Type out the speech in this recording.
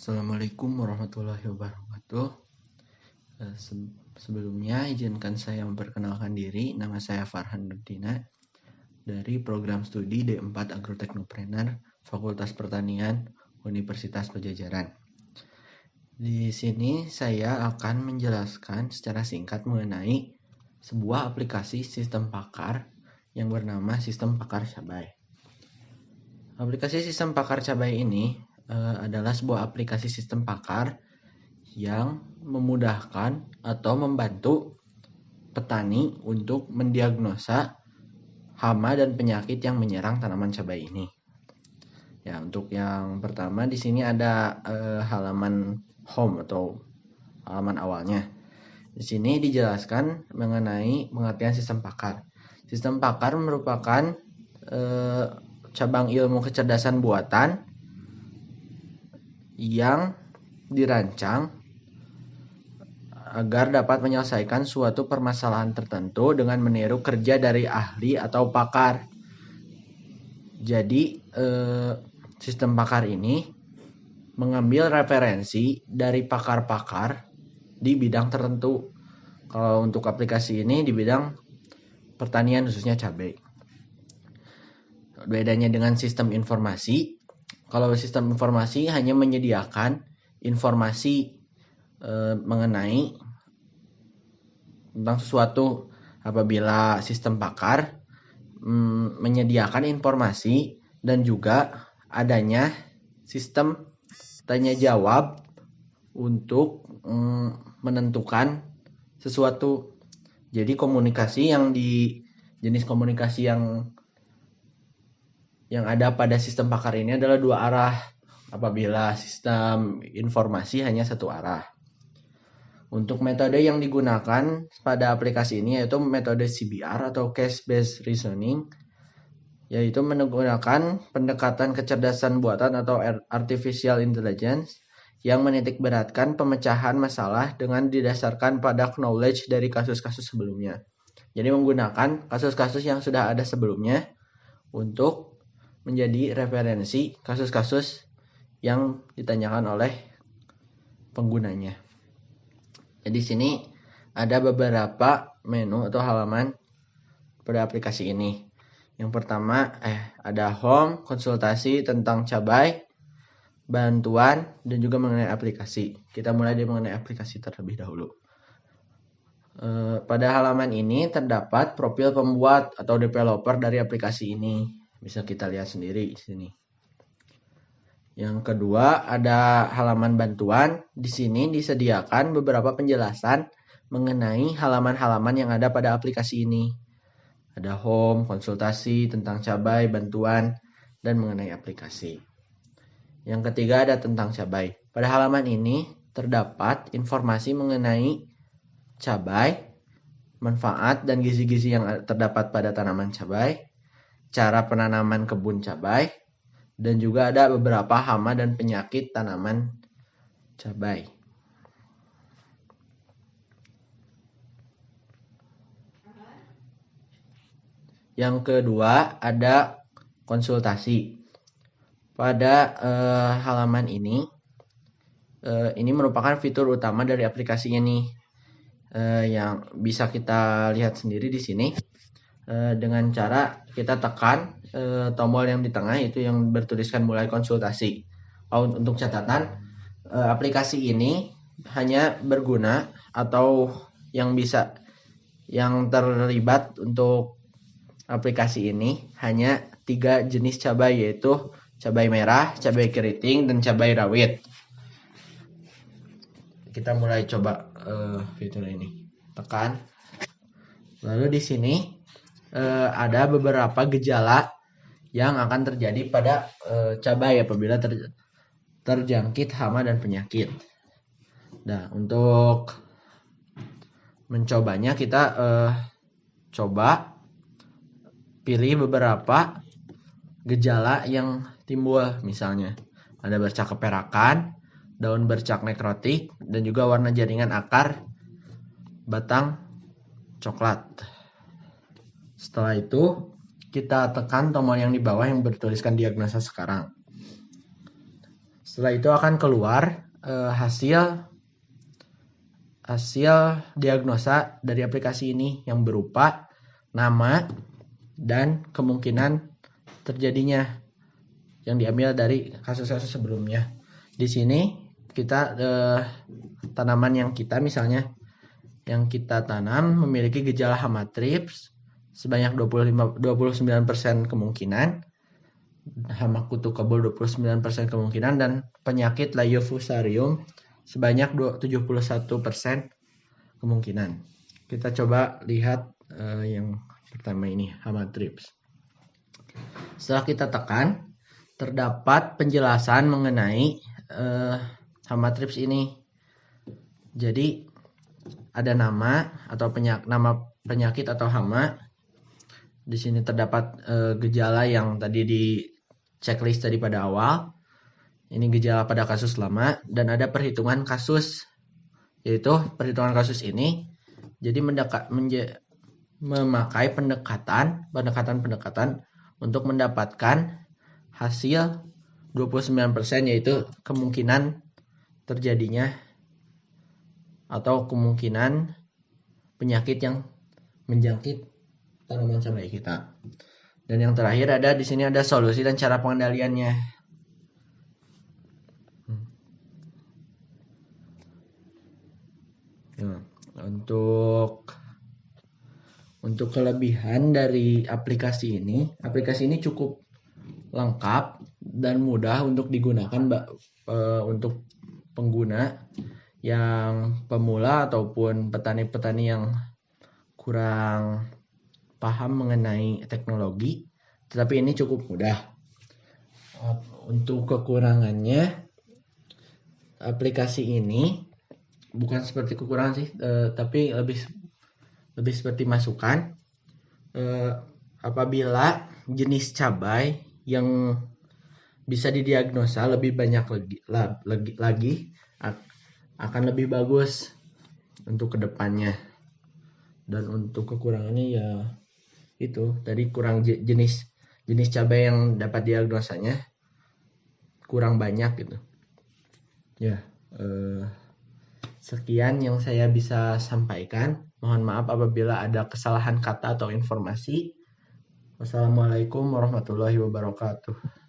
Assalamualaikum warahmatullahi wabarakatuh. Sebelumnya izinkan saya memperkenalkan diri. Nama saya Farhan Nurdina dari program studi D4 Agroteknopreneur Fakultas Pertanian Universitas Padjadjaran. Di sini saya akan menjelaskan secara singkat mengenai sebuah aplikasi sistem pakar yang bernama Sistem Pakar Cabai. Aplikasi Sistem Pakar Cabai ini adalah sebuah aplikasi sistem pakar yang memudahkan atau membantu petani untuk mendiagnosa hama dan penyakit yang menyerang tanaman cabai ini. Ya, untuk yang pertama di sini ada halaman home atau halaman awalnya. Di sini dijelaskan mengenai pengertian sistem pakar. Sistem pakar merupakan cabang ilmu kecerdasan buatan yang dirancang agar dapat menyelesaikan suatu permasalahan tertentu dengan meniru kerja dari ahli atau pakar. Jadi, sistem pakar ini mengambil referensi dari pakar-pakar di bidang tertentu. Kalau untuk aplikasi ini di bidang pertanian khususnya cabai. Bedanya dengan sistem informasi, kalau sistem informasi hanya menyediakan informasi mengenai tentang sesuatu. Apabila sistem pakar menyediakan informasi dan juga adanya sistem tanya jawab untuk menentukan sesuatu. Jadi jenis komunikasi yang ada pada sistem pakar ini adalah dua arah. Apabila sistem informasi hanya satu arah. Untuk metode yang digunakan pada aplikasi ini yaitu metode CBR atau Case Based Reasoning, yaitu menggunakan pendekatan kecerdasan buatan atau Artificial Intelligence yang menitikberatkan pemecahan masalah dengan didasarkan pada knowledge dari kasus-kasus sebelumnya. Jadi menggunakan kasus-kasus yang sudah ada sebelumnya untuk menjadi referensi kasus-kasus yang ditanyakan oleh penggunanya. Jadi di sini ada beberapa menu atau halaman pada aplikasi ini. Yang pertama ada home, konsultasi tentang cabai, bantuan, dan juga mengenai aplikasi. Kita mulai dari mengenai aplikasi terlebih dahulu. Pada halaman ini terdapat profil pembuat atau developer dari aplikasi ini. Bisa kita lihat sendiri di sini. Yang kedua ada halaman bantuan. Di sini disediakan beberapa penjelasan mengenai halaman-halaman yang ada pada aplikasi ini. Ada home, konsultasi tentang cabai, bantuan, dan mengenai aplikasi. Yang ketiga ada tentang cabai. Pada halaman ini terdapat informasi mengenai cabai, manfaat dan gizi-gizi yang terdapat pada tanaman cabai, cara penanaman kebun cabai, dan juga ada beberapa hama dan penyakit tanaman cabai. Yang kedua ada konsultasi. Pada halaman ini merupakan fitur utama dari aplikasinya nih, yang bisa kita lihat sendiri di sini. Dengan cara kita tekan tombol yang di tengah itu yang bertuliskan mulai konsultasi. Untuk catatan, aplikasi ini hanya berguna atau yang terlibat untuk aplikasi ini hanya 3 jenis cabai, yaitu cabai merah, cabai keriting, dan cabai rawit. Kita mulai coba fitur ini. Tekan. Lalu di sini ada beberapa gejala yang akan terjadi pada cabai apabila terjangkit hama dan penyakit. Nah, untuk mencobanya kita coba pilih beberapa gejala yang timbul. Misalnya ada bercak keperakan, daun bercak nekrotik, dan juga warna jaringan akar batang coklat. Setelah itu kita tekan tombol yang di bawah yang bertuliskan diagnosa sekarang. Setelah itu akan keluar hasil diagnosa dari aplikasi ini yang berupa nama dan kemungkinan terjadinya yang diambil dari kasus-kasus sebelumnya. Di sini kita tanaman yang kita tanam memiliki gejala hama thrips sebanyak 29% kemungkinan, hama kutu kebul 29% kemungkinan, dan penyakit Leiofusarium sebanyak 71% kemungkinan. Kita coba lihat yang pertama ini, hama thrips. Setelah kita tekan, terdapat penjelasan mengenai hama thrips ini. Jadi ada nama penyakit atau hama. Di sini terdapat gejala yang tadi di checklist tadi pada awal. Ini gejala pada kasus lama, dan ada perhitungan kasus, yaitu perhitungan kasus ini jadi memakai pendekatan untuk mendapatkan hasil 29%, yaitu kemungkinan terjadinya atau kemungkinan penyakit yang menjangkit tanaman cabai kita. Dan yang terakhir di sini ada solusi dan cara pengendaliannya. Nah, untuk kelebihan dari aplikasi ini cukup lengkap dan mudah untuk digunakan untuk pengguna yang pemula ataupun petani-petani yang kurang paham mengenai teknologi, tetapi ini cukup mudah. Untuk kekurangannya, aplikasi ini bukan seperti kekurangan sih, tapi lebih seperti masukan. Apabila jenis cabai yang bisa didiagnosa lebih banyak lagi akan lebih bagus untuk kedepannya. Dan untuk kekurangannya ya itu tadi, kurang jenis cabai yang dapat diagnosanya kurang banyak gitu ya. Sekian yang saya bisa sampaikan. Mohon maaf apabila ada kesalahan kata atau informasi. Wassalamualaikum warahmatullahi wabarakatuh.